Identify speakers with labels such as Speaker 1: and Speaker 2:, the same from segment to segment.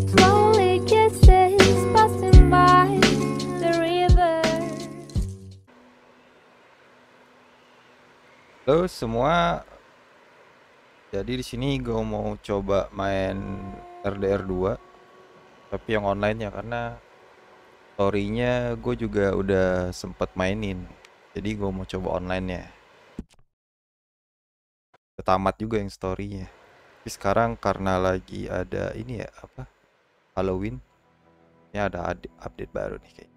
Speaker 1: Slowly kisses passing by the river.
Speaker 2: Halo semua, jadi di sini gue mau coba main RDR 2, tapi yang online ya, karena story-nya gue juga udah sempet mainin, jadi gue mau coba online ya. Udah tamat juga yang story-nya. Tapi sekarang karena lagi ada ini ya, apa, Halloween, ya ada update baru nih kayaknya.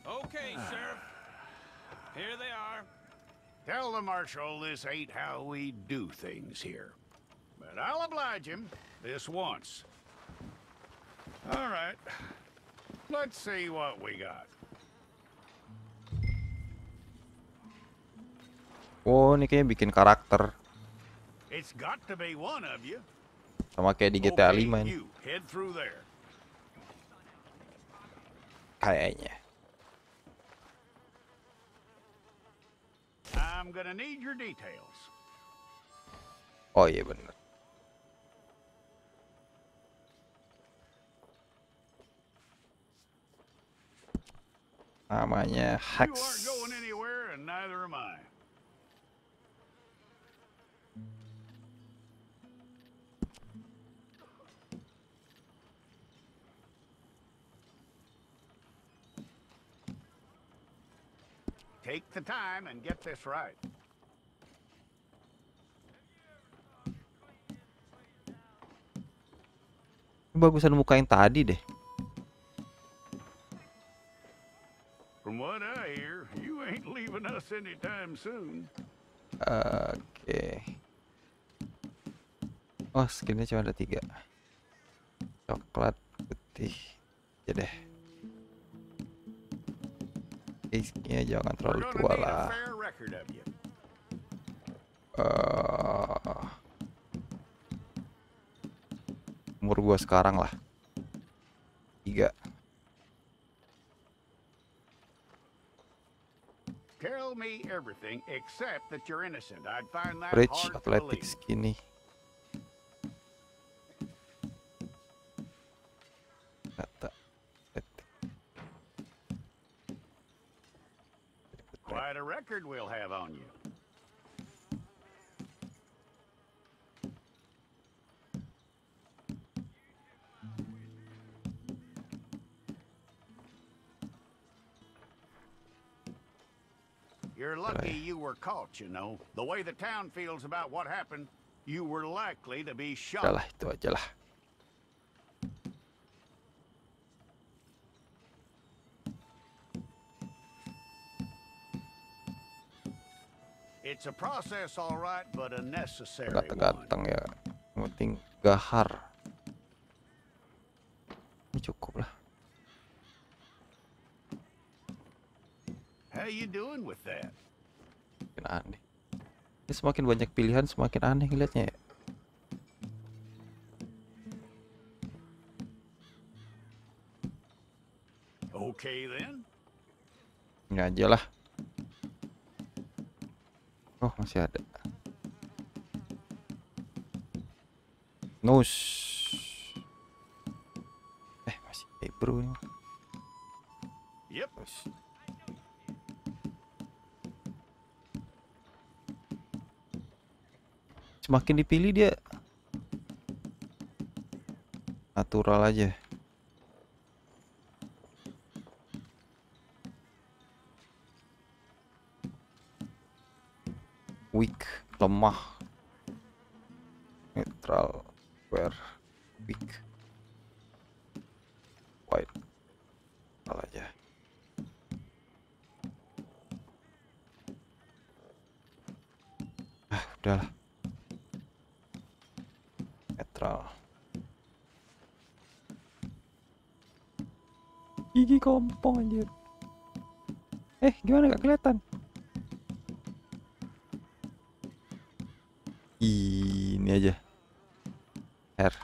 Speaker 3: Okay, Sheriff. Here they are.
Speaker 4: Tell the Marshal this ain't how we do things here. But I'll oblige him this once. All right. Let's see what we got.
Speaker 2: Oh, ini kayaknya bikin karakter.
Speaker 4: It's got to be one of you.
Speaker 2: Sama kayak di GTA 5
Speaker 4: Okay,
Speaker 2: ini.
Speaker 4: you head through there.
Speaker 2: Kayaknya.
Speaker 4: I'm gonna need your details.
Speaker 2: Oh iya bener. Namanya
Speaker 4: You aren't
Speaker 2: Hex.
Speaker 4: going anywhere, and neither am I. Take the time and get this right.
Speaker 2: Ini bagusan muka yang tadi deh.
Speaker 4: From what I hear, you ain't leaving us anytime soon.
Speaker 2: Oke. Oh, skinnya cuma ada 3. Coklat, putih. Ya deh. Skinnya jangan terlalu
Speaker 4: We're
Speaker 2: tua
Speaker 4: gonna need a
Speaker 2: lah.
Speaker 4: fair record of you.
Speaker 2: Umur gua sekarang lah 3.
Speaker 4: Tell me everything except that you're innocent. I'd find that
Speaker 2: Bridge
Speaker 4: hard to
Speaker 2: athletic
Speaker 4: believe.
Speaker 2: skinny. Kata athletic.
Speaker 4: Quite a record we'll have on you. You're lucky you were caught, you know. The way the town feels about what happened, you were likely to be shot.
Speaker 2: Udah lah, itu aja lah.
Speaker 4: It's a process, all right, but a necessary one.
Speaker 2: Ganteng-ganteng ya. Yang penting gahar. Ini cukup lah.
Speaker 4: How you doing with that?
Speaker 2: Makin aneh. Ini semakin banyak pilihan semakin aneh ngeliatnya ya.
Speaker 4: Okay then.
Speaker 2: Ini aja lah. Oh, masih ada. Nose. Masih Hebrew ini.
Speaker 4: Yep.
Speaker 2: Nose. Semakin dipilih dia natural aja. Weak, lemah. Neutral, wear, weak. White. Salah aja. Udahlah. Netral. Gigi kompong anjir. Gimana gak kelihatan? Ini aja. R.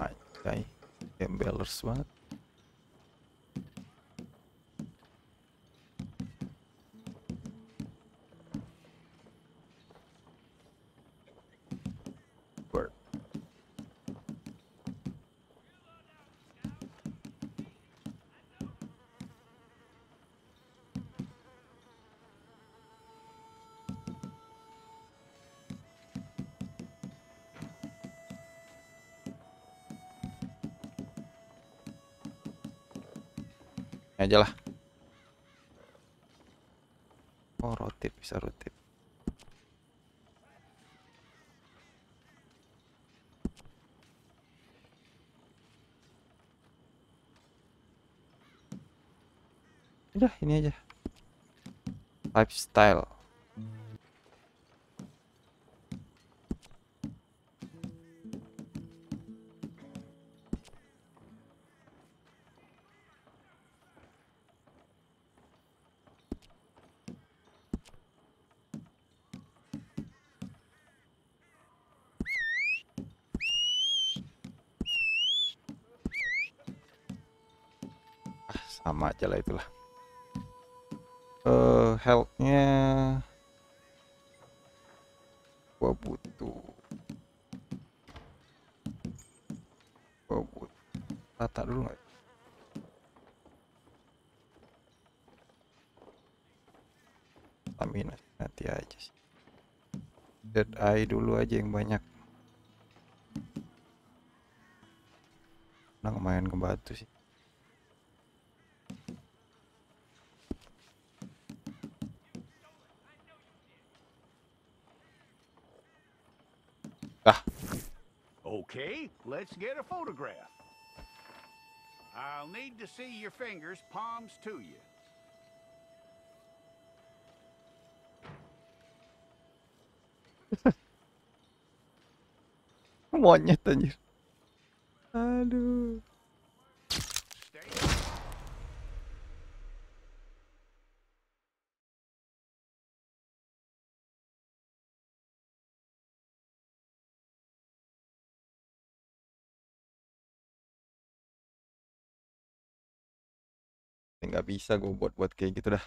Speaker 2: Anjay, gamblers banget. Word. Ini aja lah. Oh, rotate, bisa rotate. Udah, ini aja. Lifestyle. Sama aja lah itulah. Health-nya gua butuh tata dulu nggak? Stamina nanti aja sih. Dead eye dulu aja yang banyak. Nah, lumayan ngebantu sih.
Speaker 4: Okay, let's get a photograph. I'll need to see your fingers, palms to you.
Speaker 2: Monyet anjir. Aduh.
Speaker 4: Stay.
Speaker 2: Nggak bisa gue buat kayak gitu dah.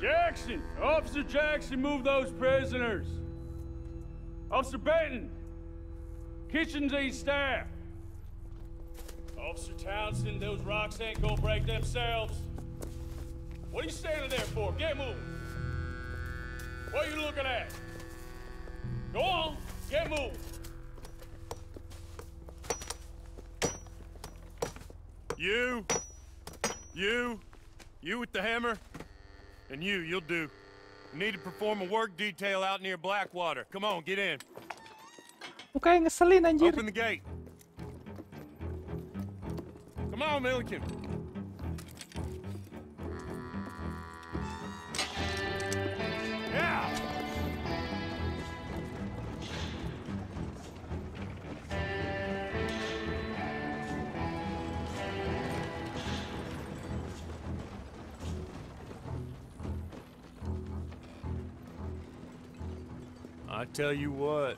Speaker 3: Jackson! Officer Jackson, move those prisoners! Officer Benton! Kitchen aid staff! Officer Townsend, those rocks ain't gonna break themselves. What are you standing there for? Get moving! What are you looking at? Go on, get moving!
Speaker 5: You with the hammer? And you'll do. You need to perform a work detail out near Blackwater. Come on, get in.
Speaker 2: Muka yang ngeselin anjir.
Speaker 5: Open the gate. Come on, Milliken. Yeah! I tell you what,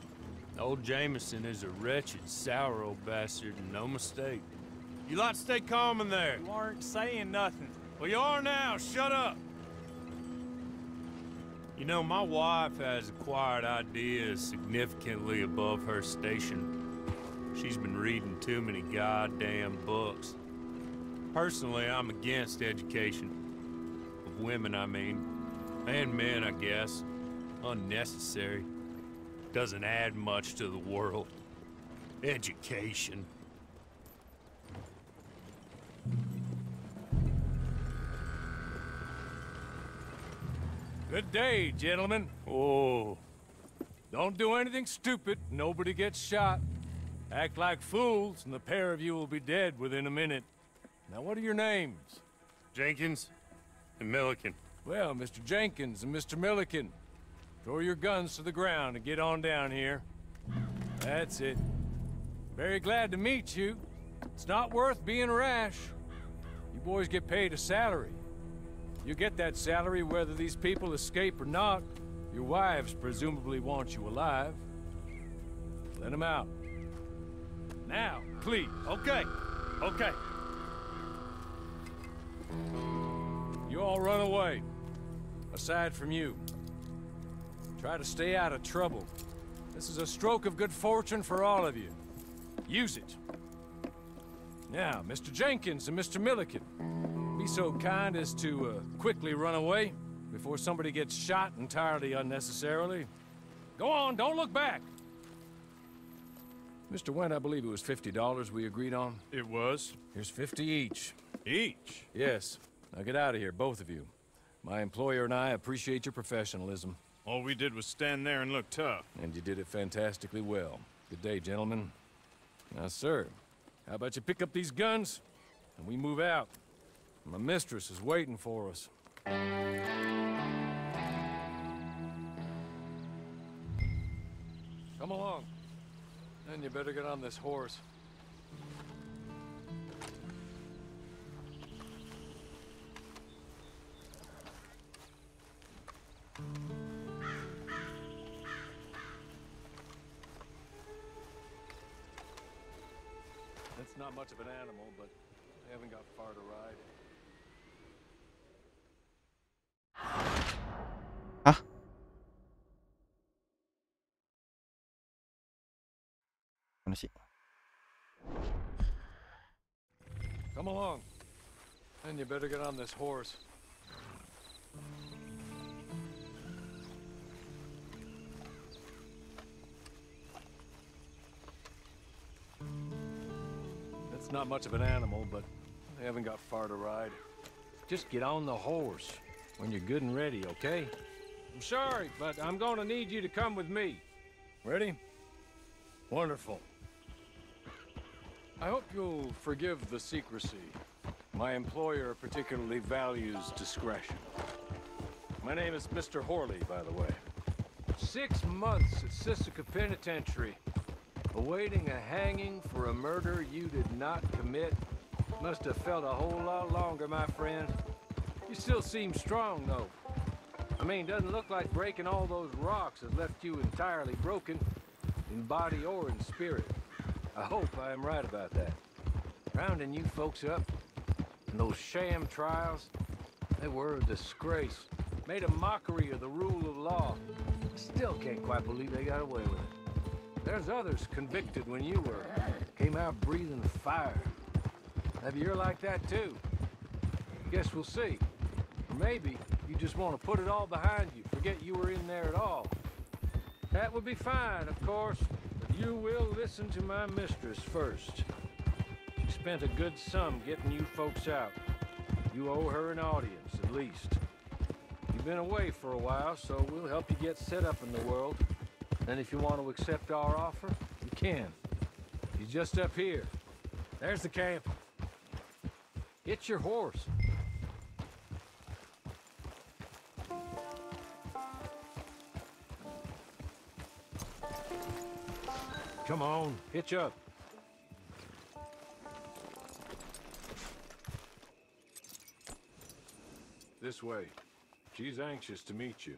Speaker 5: old Jameson is a wretched, sour old bastard, and no mistake. You lot stay calm in there.
Speaker 6: You aren't saying nothing.
Speaker 5: Well, you are now. Shut up. You know, my wife has acquired ideas significantly above her station. She's been reading too many goddamn books. Personally, I'm against education. Of women, I mean. And men, I guess. Unnecessary. Doesn't add much to the world. Education. Good day, gentlemen. Oh. Don't do anything stupid. Nobody gets shot. Act like fools, and the pair of you will be dead within a minute. Now, what are your names?
Speaker 6: Jenkins and Milliken.
Speaker 5: Well, Mr. Jenkins and Mr. Milliken, throw your guns to the ground and get on down here. That's it. Very glad to meet you. It's not worth being rash. You boys get paid a salary. You get that salary whether these people escape or not. Your wives presumably want you alive. Let them out. Now, please.
Speaker 6: Okay. Okay.
Speaker 5: You all run away. Aside from you. Try to stay out of trouble. This is a stroke of good fortune for all of you. Use it. Now, Mr. Jenkins and Mr. Milliken, be so kind as to quickly run away before somebody gets shot entirely unnecessarily. Go on, don't look back. Mr. Wendt, I believe it was $50 we agreed on.
Speaker 6: It was.
Speaker 5: Here's 50 each.
Speaker 6: Each?
Speaker 5: Yes. Now get out of here, both of you. My employer and I appreciate your professionalism.
Speaker 6: All we did was stand there and look tough.
Speaker 5: And you did it fantastically well. Good day, gentlemen. Now, sir, how about you pick up these guns and we move out? My mistress is waiting for us. Come along. Then you better get on this horse. That's not much of an animal, but they haven't got far to ride.
Speaker 2: Hah? Mana sih?
Speaker 5: Come along. Then you better get on this horse. That's not much of an animal, but they haven't got far to ride. Just get on the horse when you're good and ready, okay? I'm sorry, but I'm gonna need you to come with me. Ready? Wonderful. I hope you'll forgive the secrecy. My employer particularly values discretion. My name is Mr. Horley, by the way. 6 months at Sisika Penitentiary, awaiting a hanging for a murder you did not commit. Must have felt a whole lot longer, my friend. You still seem strong, though. I mean, doesn't look like breaking all those rocks has left you entirely broken, in body or in spirit. I hope I am right about that. Rounding you folks up, and those sham trials, they were a disgrace. Made a mockery of the rule of law. Still can't quite believe they got away with it. There's others convicted when you were. Came out breathing fire. Maybe you're like that too. Guess we'll see. Or maybe you just want to put it all behind you, forget you were in there at all. That would be fine, of course, but you will listen to my mistress first. She spent a good sum getting you folks out. You owe her an audience, at least. You've been away for a while, so we'll help you get set up in the world. And if you want to accept our offer, you can. He's just up here. There's the camp. Get your horse. Come on, hitch up. This way. She's anxious to meet you.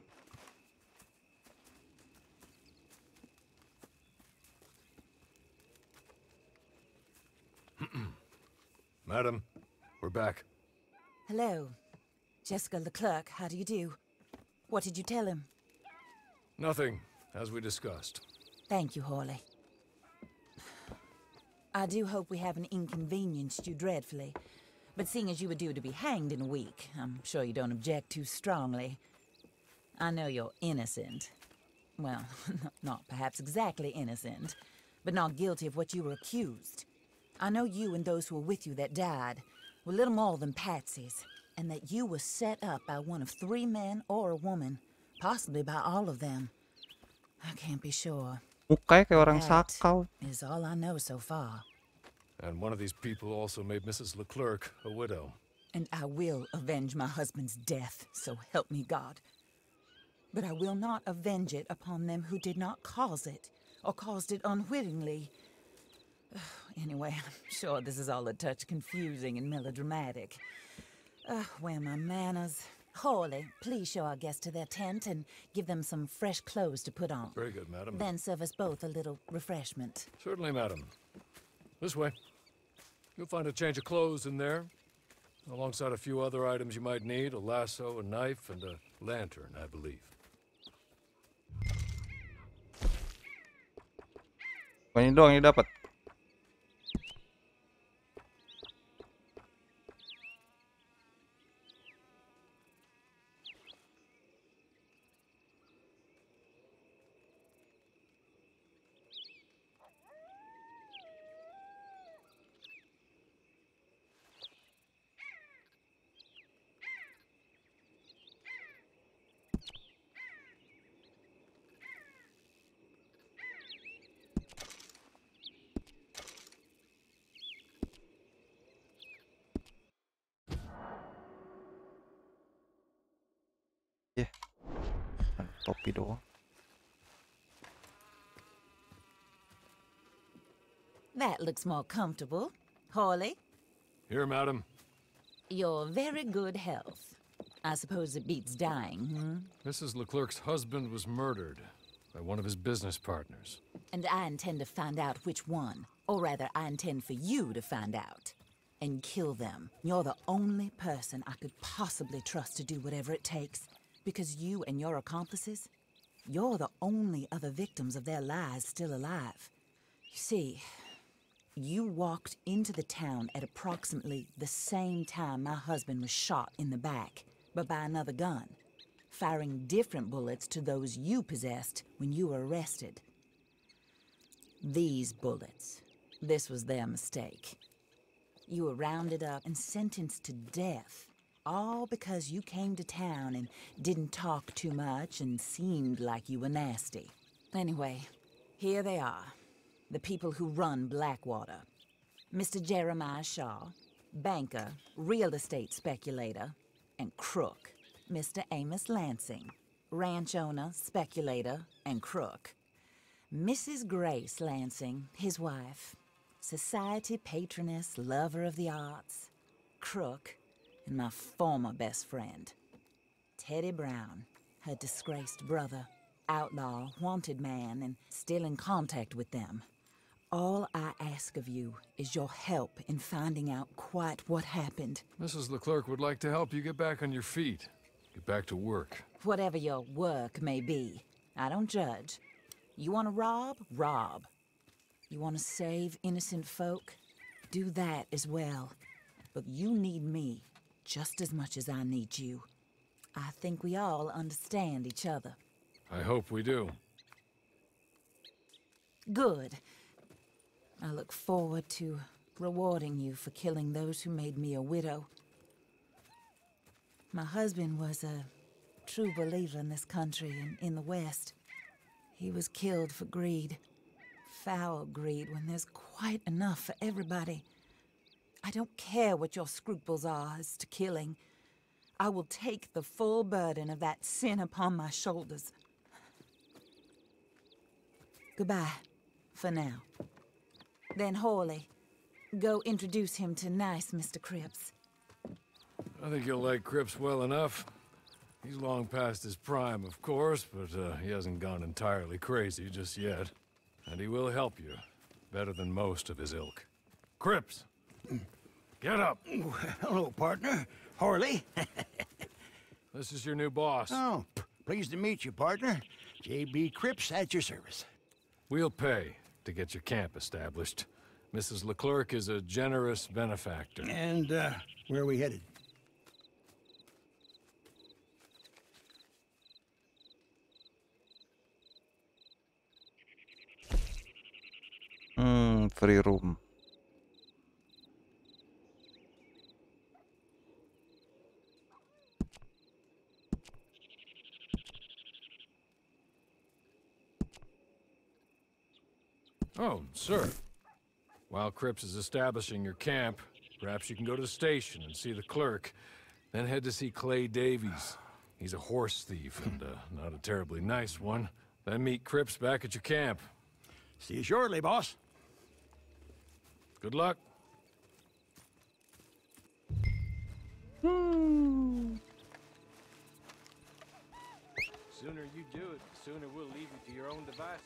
Speaker 5: Madam, we're back.
Speaker 7: Hello. Jessica Leclerc, how do you do? What did you tell him?
Speaker 5: Nothing, as we discussed.
Speaker 7: Thank you, Horley. I do hope we haven't inconvenienced you dreadfully, But seeing as you were due to be hanged in a week, I'm sure you don't object too strongly. I know you're innocent. Well, not perhaps exactly innocent, but not guilty of what you were accused. I know you and those who were with you that died were little more than patsies, and that you were set up by one of 3 men or a woman, possibly by all of them. I can't be sure.
Speaker 2: Mukanya kayak orang
Speaker 7: That
Speaker 2: sakau.
Speaker 7: is all I know so far.
Speaker 5: And one of these people also made Mrs. Leclerc a widow.
Speaker 7: And I will avenge my husband's death, so help me God. But I will not avenge it upon them who did not cause it, or caused it unwittingly. Anyway, I'm sure this is all a touch confusing and melodramatic. Where are my manners? Hawley, please show our guests to their tent and give them some fresh clothes to put on.
Speaker 5: Very good, madam.
Speaker 7: Then serve us both a little refreshment.
Speaker 5: Certainly, madam. This way. You'll find a change of clothes in there, alongside a few other items you might need, a lasso, a knife, and a lantern, I believe.
Speaker 2: Ini doang yang dapat. Topi doang.
Speaker 7: That looks more comfortable. Hawley,
Speaker 5: Here, madam.
Speaker 7: you're very good health. I suppose it beats dying, hmm?
Speaker 5: Mrs. Leclerc's husband was murdered by one of his business partners.
Speaker 7: And I intend to find out which one. Or rather, I intend for you to find out. And kill them. You're the only person I could possibly trust to do whatever it takes. Because you and your accomplices, you're the only other victims of their lies still alive. You see, you walked into the town at approximately the same time my husband was shot in the back, but by another gun, firing different bullets to those you possessed when you were arrested. These bullets, this was their mistake. You were rounded up and sentenced to death. All because you came to town and didn't talk too much and seemed like you were nasty. Anyway, here they are. The people who run Blackwater. Mr. Jeremiah Shaw, banker, real estate speculator, and crook. Mr. Amos Lansing, ranch owner, speculator, and crook. Mrs. Grace Lansing, his wife, society patroness, lover of the arts, crook, and my former best friend, Teddy Brown, her disgraced brother, outlaw, wanted man, and still in contact with them. All I ask of you is your help in finding out quite what happened.
Speaker 5: Mrs. Leclerc would like to help you get back on your feet. Get back to work.
Speaker 7: Whatever your work may be, I don't judge. You want to rob? Rob. You want to save innocent folk? Do that as well. But you need me just as much as I need you. I think we all understand each other.
Speaker 5: I hope we do.
Speaker 7: Good. I look forward to rewarding you for killing those who made me a widow. My husband was a true believer in this country and in the West. He was killed for greed. Foul greed when there's quite enough for everybody. I don't care what your scruples are as to killing. I will take the full burden of that sin upon my shoulders. Goodbye, for now. Then Hawley, go introduce him to nice Mr. Cripps.
Speaker 5: I think you'll like Cripps well enough. He's long past his prime, of course, but he hasn't gone entirely crazy just yet. And he will help you, better than most of his ilk. Cripps! Get up!
Speaker 4: Hello, partner. Hawley.
Speaker 5: This is your new boss.
Speaker 4: Oh, pleased to meet you, partner. J.B. Cripps at your service.
Speaker 5: We'll pay to get your camp established. Mrs. Leclerc is a generous benefactor.
Speaker 4: And,
Speaker 8: Where are we headed?
Speaker 2: Free room.
Speaker 5: Oh, sir. While Cripps is establishing your camp, perhaps you can go to the station and see the clerk, then head to see Clay Davies. He's a horse thief and not a terribly nice one. Then meet Cripps back at your camp.
Speaker 8: See you shortly, boss.
Speaker 5: Good luck. Sooner you do it, the sooner we'll leave you to your own devices.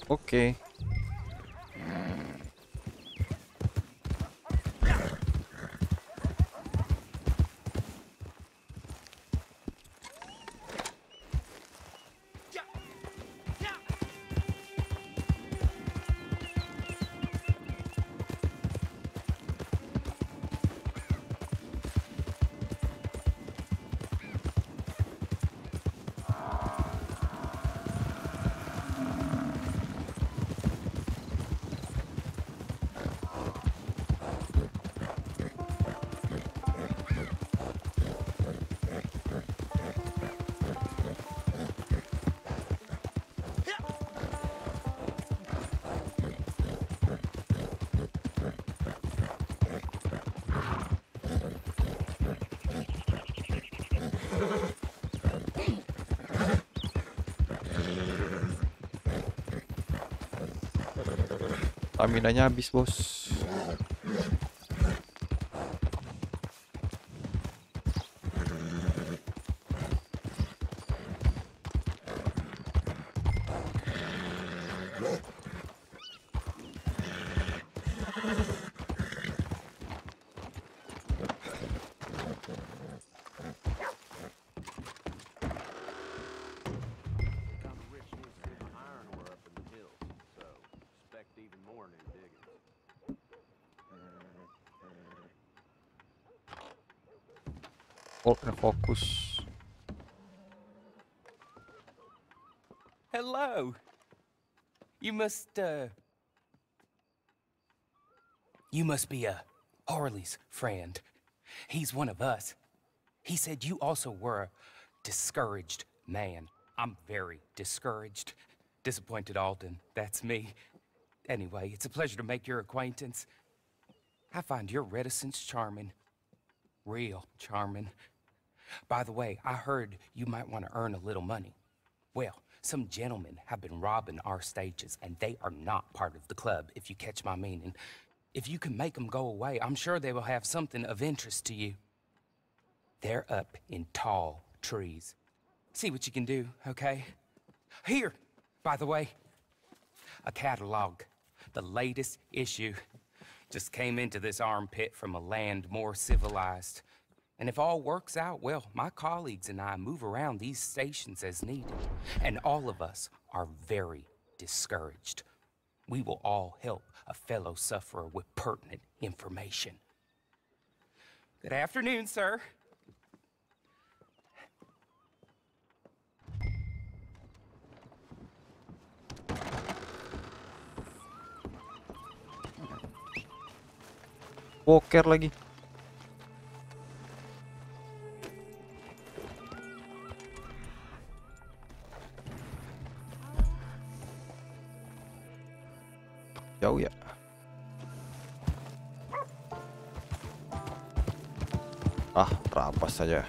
Speaker 2: Oke. Staminanya habis, bos. Oh, fokus.
Speaker 9: Hello. You must be Harley's friend. He's one of us. He said you also were a discouraged man. I'm very discouraged. Disappointed Alden, that's me. Anyway, it's a pleasure to make your acquaintance. I find your reticence charming. Real charming. By the way, I heard you might want to earn a little money. Well, some gentlemen have been robbing our stages, and they are not part of the club, if you catch my meaning. If you can make them go away, I'm sure they will have something of interest to you. They're up in tall trees. See what you can do, okay? Here, by the way, a catalog. The latest issue. Just came into this armpit from a land more civilized. And if all works out, well, my colleagues and I move around these stations as needed. And all of us are very discouraged. We will all help a fellow sufferer with pertinent information. Good afternoon, sir.
Speaker 2: Poker lagi. Jauh ya. Ah, terabas saja.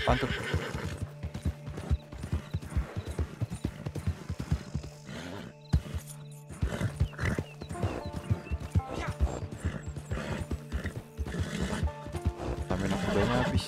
Speaker 2: Apaan tuh? Stamina kudanya habis.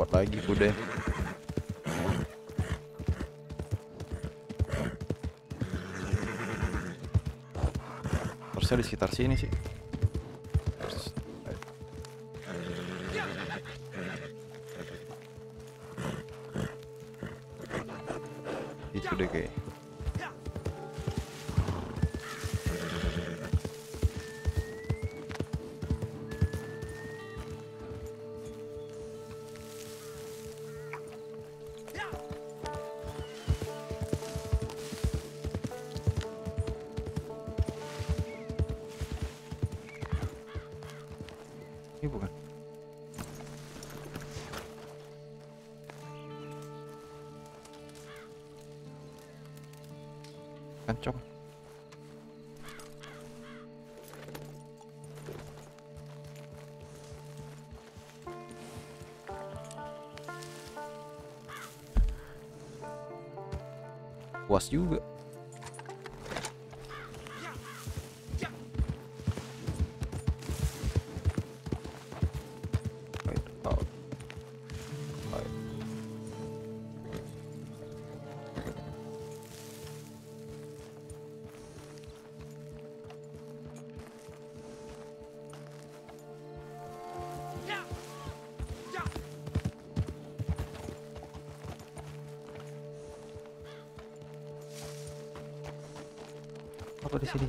Speaker 2: Kuat lagi kuda. Harusnya di sekitar sini sih. Itu deh kayak. Ini bukan. Kancong. Puas juga. Apa di sini?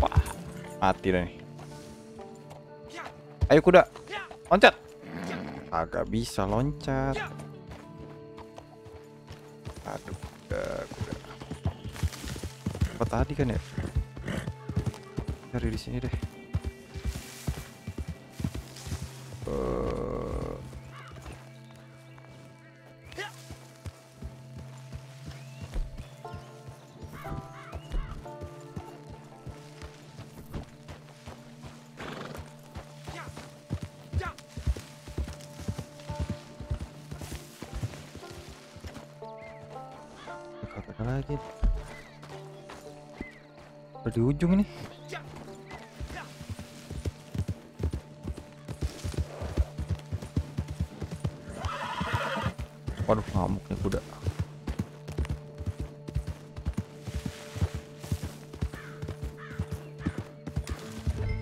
Speaker 2: Wah, mati dah nih. Ayo kuda, loncat. Agak bisa loncat. Aduh, kuda. Apa tadi kan ya? Cari di sini deh. Kata lagi. Udah di ujung ini. Waduh, ngamuk nih kuda.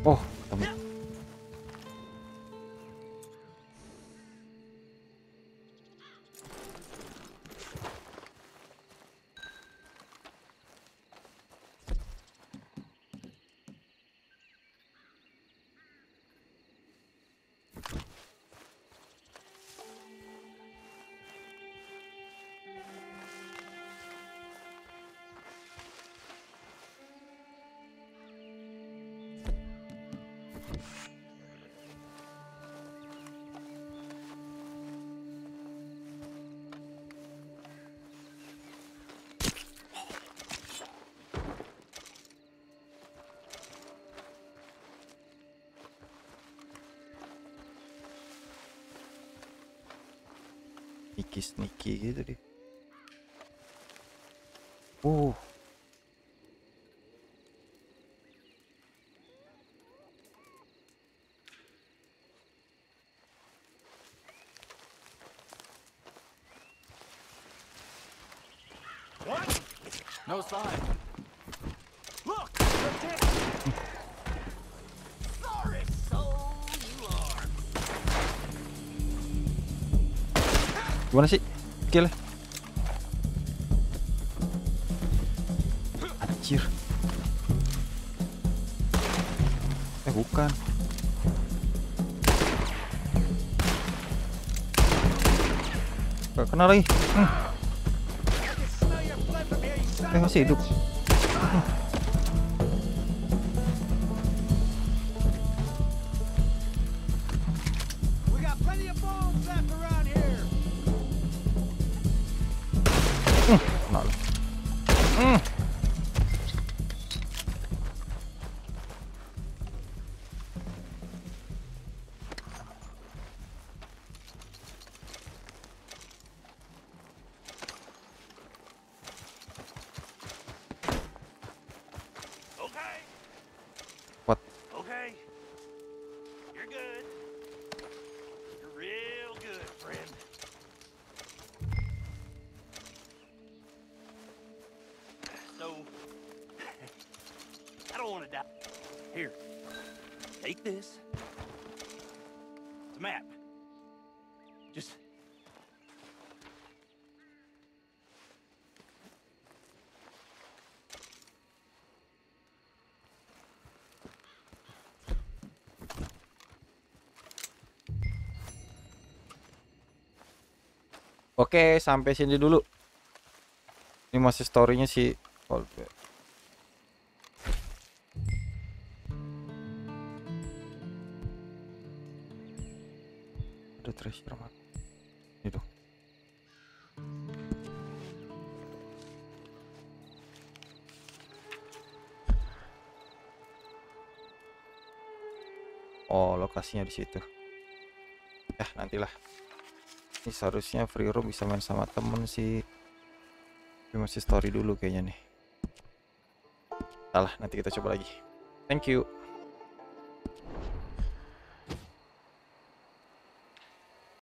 Speaker 2: Oh, ketemu. sneaky gitu deh.
Speaker 8: No sign.
Speaker 3: Look! Sorry, so you are.
Speaker 2: Gimana sih? Kill. Anjir. Bukan. Gak kena lagi. Masih hidup.
Speaker 8: We got plenty of bombs left around here.
Speaker 2: Kena lagi. What?
Speaker 3: Okay. You're good. You're real good, friend. So, I don't want to die. Here, take this. It's a map. Just...
Speaker 2: Oke, sampai sini dulu. Ini masih story-nya si Colbert. Ada treasure map. Itu. Oh, lokasinya di situ. Ya, nantilah. Ini seharusnya free roam bisa main sama temen sih. Tapi masih story dulu kayaknya nih. Salah, nanti kita coba lagi. Thank you.